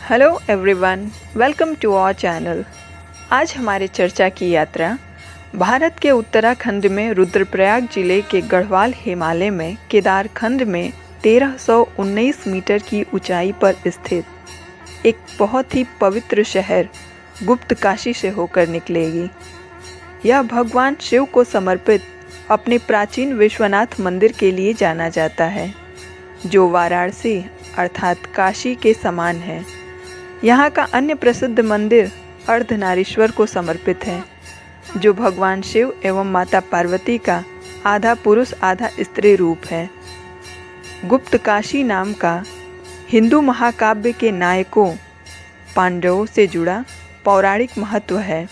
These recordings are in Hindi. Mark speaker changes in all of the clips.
Speaker 1: Hello everyone, welcome to our channel. आज हमारी चर्चा की यात्रा भारत के उत्तराखंड में रुद्रप्रयाग जिले के गढ़वाल हिमालय में केदारखंड में 1319 मीटर की ऊंचाई पर स्थित एक बहुत ही पवित्र शहर गुप्त काशी से होकर निकलेगी। यह भगवान शिव को समर्पित अपने प्राचीन विश्वनाथ मंदिर के लिए जाना जाता है, जो वाराणसी अर्थात काशी के समान है। यहाँ का अन्य प्रसिद्ध मंदिर अर्धनारीश्वर को समर्पित है, जो भगवान शिव एवं माता पार्वती का आधा पुरुष आधा स्त्री रूप है। गुप्त काशी नाम का हिंदू महाकाव्य के नायकों पांडवों से जुड़ा पौराणिक महत्व है।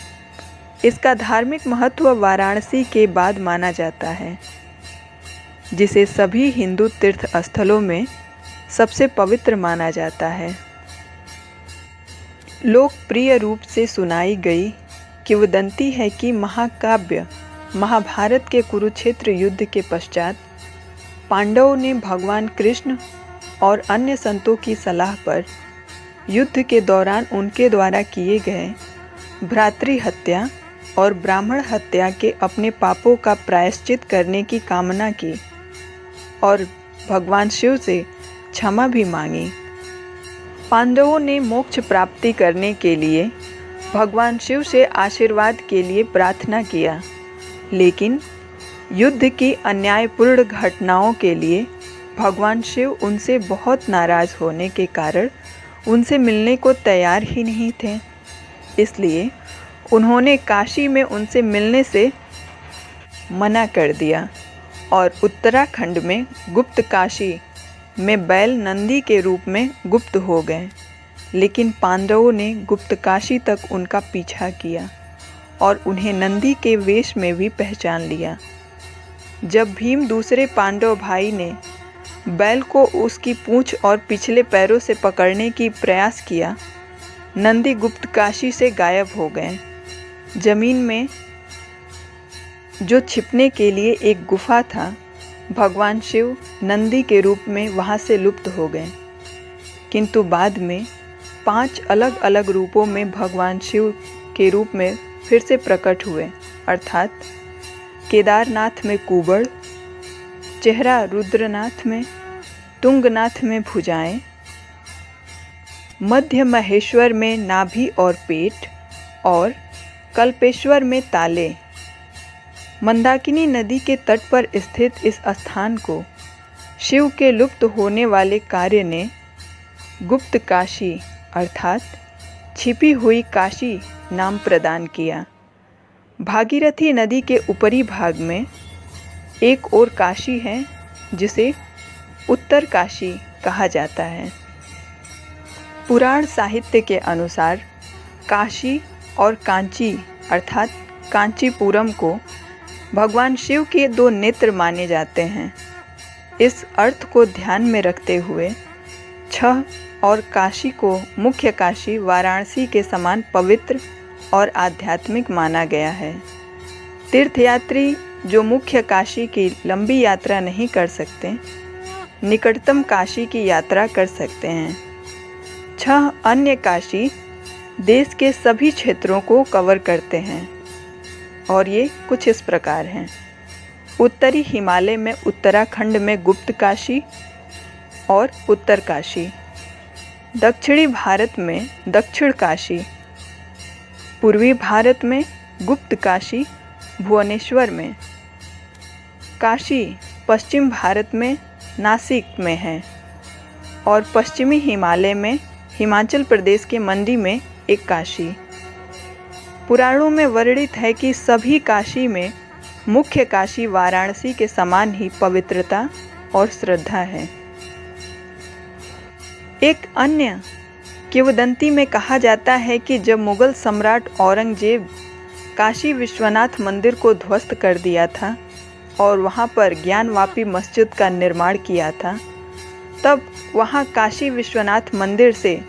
Speaker 1: इसका धार्मिक महत्व वाराणसी के बाद माना जाता है, जिसे सभी हिंदू तीर्थ स्थलों में सबसे पवित्र माना जाता है। लोकप्रिय रूप से सुनाई गई किंवदंती है कि महाकाव्य महाभारत के कुरुक्षेत्र युद्ध के पश्चात पांडवों ने भगवान कृष्ण और अन्य संतों की सलाह पर युद्ध के दौरान उनके द्वारा किए गए भ्रातृ हत्या और ब्राह्मण हत्या के अपने पापों का प्रायश्चित करने की कामना की और भगवान शिव से क्षमा भी मांगी। पांडवों ने मोक्ष प्राप्ति करने के लिए भगवान शिव से आशीर्वाद के लिए प्रार्थना किया, लेकिन युद्ध की अन्यायपूर्ण घटनाओं के लिए भगवान शिव उनसे बहुत नाराज़ होने के कारण उनसे मिलने को तैयार ही नहीं थे। इसलिए उन्होंने काशी में उनसे मिलने से मना कर दिया और उत्तराखंड में गुप्त काशी में बैल नंदी के रूप में गुप्त हो गए। लेकिन पांडवों ने गुप्त काशी तक उनका पीछा किया और उन्हें नंदी के वेश में भी पहचान लिया। जब भीम दूसरे पांडव भाई ने बैल को उसकी पूंछ और पिछले पैरों से पकड़ने की प्रयास किया, नंदी गुप्त काशी से गायब हो गए। जमीन में जो छिपने के लिए एक गुफा था, भगवान शिव नंदी के रूप में वहाँ से लुप्त हो गए। किंतु बाद में 5 अलग अलग रूपों में भगवान शिव के रूप में फिर से प्रकट हुए, अर्थात केदारनाथ में कुबड़, चेहरा रुद्रनाथ में, तुंगनाथ में भुजाएं, मध्य महेश्वर में नाभि और पेट और कल्पेश्वर में ताले। मंदाकिनी नदी के तट पर स्थित इस स्थान को शिव के लुप्त होने वाले कार्य ने गुप्त काशी अर्थात छिपी हुई काशी नाम प्रदान किया। भागीरथी नदी के ऊपरी भाग में एक और काशी है, जिसे उत्तर काशी कहा जाता है। पुराण साहित्य के अनुसार काशी और कांची अर्थात कांचीपुरम को भगवान शिव के 2 नेत्र माने जाते हैं। इस अर्थ को ध्यान में रखते हुए छह और काशी को मुख्य काशी वाराणसी के समान पवित्र और आध्यात्मिक माना गया है। तीर्थयात्री जो मुख्य काशी की लंबी यात्रा नहीं कर सकते, निकटतम काशी की यात्रा कर सकते हैं। 6 अन्य काशी देश के सभी क्षेत्रों को कवर करते हैं और ये कुछ इस प्रकार हैं। उत्तरी हिमालय में उत्तराखंड में गुप्त काशी और उत्तर काशी, दक्षिणी भारत में दक्षिण काशी, पूर्वी भारत में गुप्त काशी भुवनेश्वर में, काशी पश्चिम भारत में नासिक में है और पश्चिमी हिमालय में हिमाचल प्रदेश के मंडी में एक काशी। पुराणों में वर्णित है कि सभी काशी में मुख्य काशी वाराणसी के समान ही पवित्रता और श्रद्धा है। एक अन्य किंवदंती में कहा जाता है कि जब मुगल सम्राट औरंगजेब काशी विश्वनाथ मंदिर को ध्वस्त कर दिया था और वहां पर ज्ञानवापी मस्जिद का निर्माण किया था, तब वहां काशी विश्वनाथ मंदिर से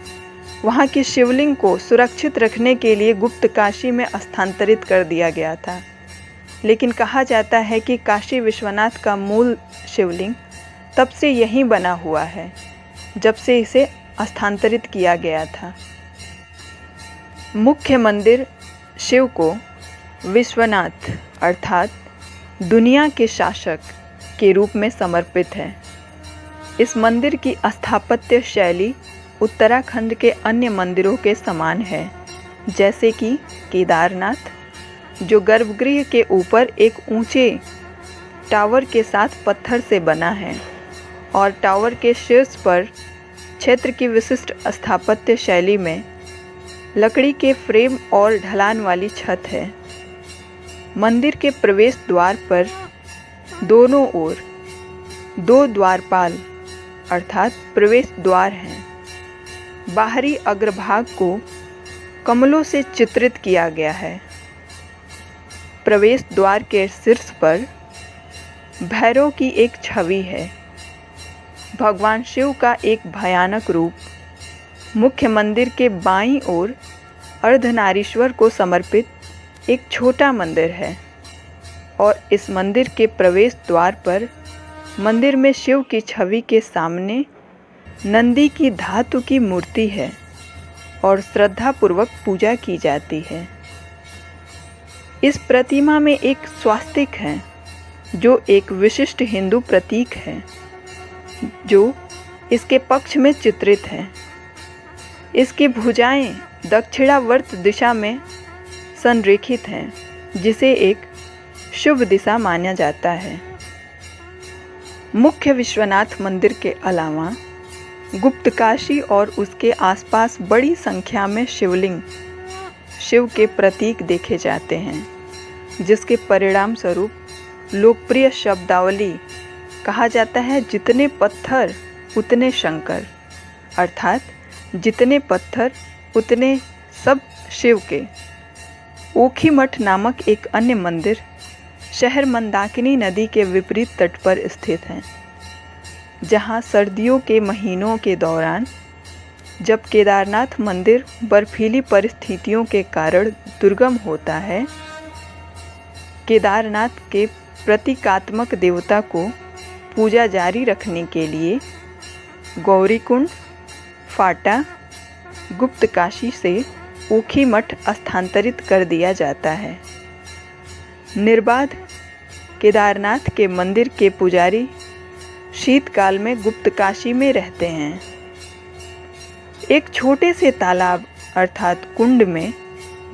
Speaker 1: वहाँ की शिवलिंग को सुरक्षित रखने के लिए गुप्त काशी में स्थानांतरित कर दिया गया था। लेकिन कहा जाता है कि काशी विश्वनाथ का मूल शिवलिंग तब से यहीं बना हुआ है, जब से इसे स्थानांतरित किया गया था। मुख्य मंदिर शिव को विश्वनाथ अर्थात दुनिया के शासक के रूप में समर्पित है। इस मंदिर की स्थापत्य शैली उत्तराखंड के अन्य मंदिरों के समान है, जैसे कि केदारनाथ, जो गर्भगृह के ऊपर एक ऊंचे टावर के साथ पत्थर से बना है और टावर के शीर्ष पर क्षेत्र की विशिष्ट स्थापत्य शैली में लकड़ी के फ्रेम और ढलान वाली छत है। मंदिर के प्रवेश द्वार पर दोनों ओर 2 द्वारपाल अर्थात प्रवेश द्वार हैं। बाहरी अग्रभाग को कमलों से चित्रित किया गया है। प्रवेश द्वार के शीर्ष पर भैरव की एक छवि है। भगवान शिव का एक भयानक रूप मुख्य मंदिर के बाईं ओर अर्धनारीश्वर को समर्पित एक छोटा मंदिर है और इस मंदिर के प्रवेश द्वार पर मंदिर में शिव की छवि के सामने नंदी की धातु की मूर्ति है और श्रद्धापूर्वक पूजा की जाती है। इस प्रतिमा में एक स्वास्तिक है जो एक विशिष्ट हिंदू प्रतीक है जो इसके पक्ष में चित्रित है। इसकी भुजाएं दक्षिणावर्त दिशा में संरेखित हैं, जिसे एक शुभ दिशा माना जाता है। मुख्य विश्वनाथ मंदिर के अलावा गुप्तकाशी और उसके आसपास बड़ी संख्या में शिवलिंग शिव के प्रतीक देखे जाते हैं, जिसके परिणाम स्वरूप लोकप्रिय शब्दावली कहा जाता है जितने पत्थर उतने शंकर, अर्थात जितने पत्थर उतने सब शिव के। ओखीमठ नामक एक अन्य मंदिर शहर मंदाकिनी नदी के विपरीत तट पर स्थित है, जहां सर्दियों के महीनों के दौरान जब केदारनाथ मंदिर बर्फीली परिस्थितियों के कारण दुर्गम होता है, केदारनाथ के प्रतीकात्मक देवता को पूजा जारी रखने के लिए गौरीकुंड, फाटा, गुप्तकाशी से ओखीमठ स्थानांतरित कर दिया जाता है। निर्बाध केदारनाथ के मंदिर के पुजारी शीतकाल में गुप्तकाशी में रहते हैं। एक छोटे से तालाब अर्थात कुंड में,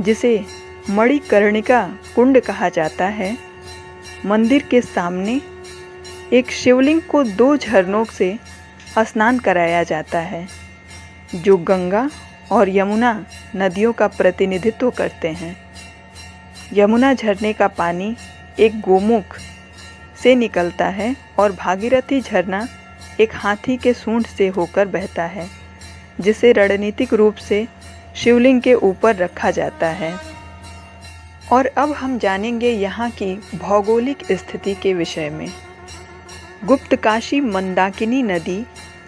Speaker 1: जिसे मणिकर्णिका कुंड कहा जाता है, मंदिर के सामने एक शिवलिंग को 2 झरनों से स्नान कराया जाता है, जो गंगा और यमुना नदियों का प्रतिनिधित्व करते हैं। यमुना झरने का पानी एक गोमुख से निकलता है और भागीरथी झरना एक हाथी के सूंड से होकर बहता है, जिसे रणनीतिक रूप से शिवलिंग के ऊपर रखा जाता है। और अब हम जानेंगे यहाँ की भौगोलिक स्थिति के विषय में। गुप्तकाशी मंदाकिनी नदी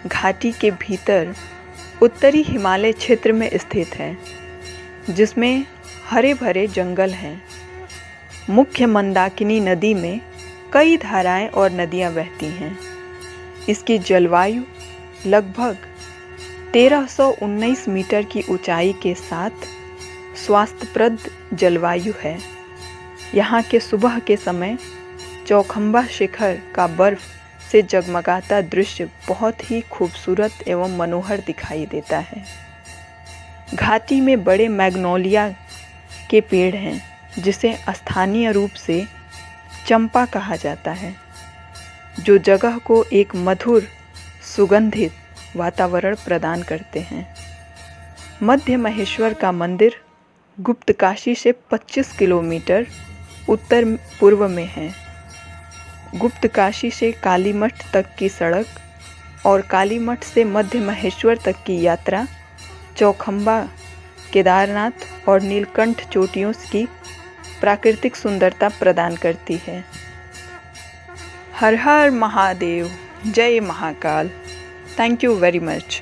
Speaker 1: घाटी के भीतर उत्तरी हिमालय क्षेत्र में स्थित है, जिसमें हरे भरे जंगल हैं। मुख्य मंदाकिनी नदी में कई धाराएं और नदियां बहती हैं। इसकी जलवायु लगभग 1319 मीटर की ऊंचाई के साथ स्वास्थ्यप्रद जलवायु है। यहाँ के सुबह के समय चौखंबा शिखर का बर्फ से जगमगाता दृश्य बहुत ही खूबसूरत एवं मनोहर दिखाई देता है। घाटी में बड़े मैग्नोलिया के पेड़ हैं, जिसे स्थानीय रूप से चंपा कहा जाता है, जो जगह को एक मधुर सुगंधित वातावरण प्रदान करते हैं। मध्य महेश्वर का मंदिर गुप्तकाशी से 25 किलोमीटर उत्तर पूर्व में है। गुप्तकाशी से कालीमठ तक की सड़क और कालीमठ से मध्य महेश्वर तक की यात्रा चौखंबा, केदारनाथ और नीलकंठ चोटियों की प्राकृतिक सुंदरता प्रदान करती है। हर हर महादेव, जय Mahakal. Thank you very much.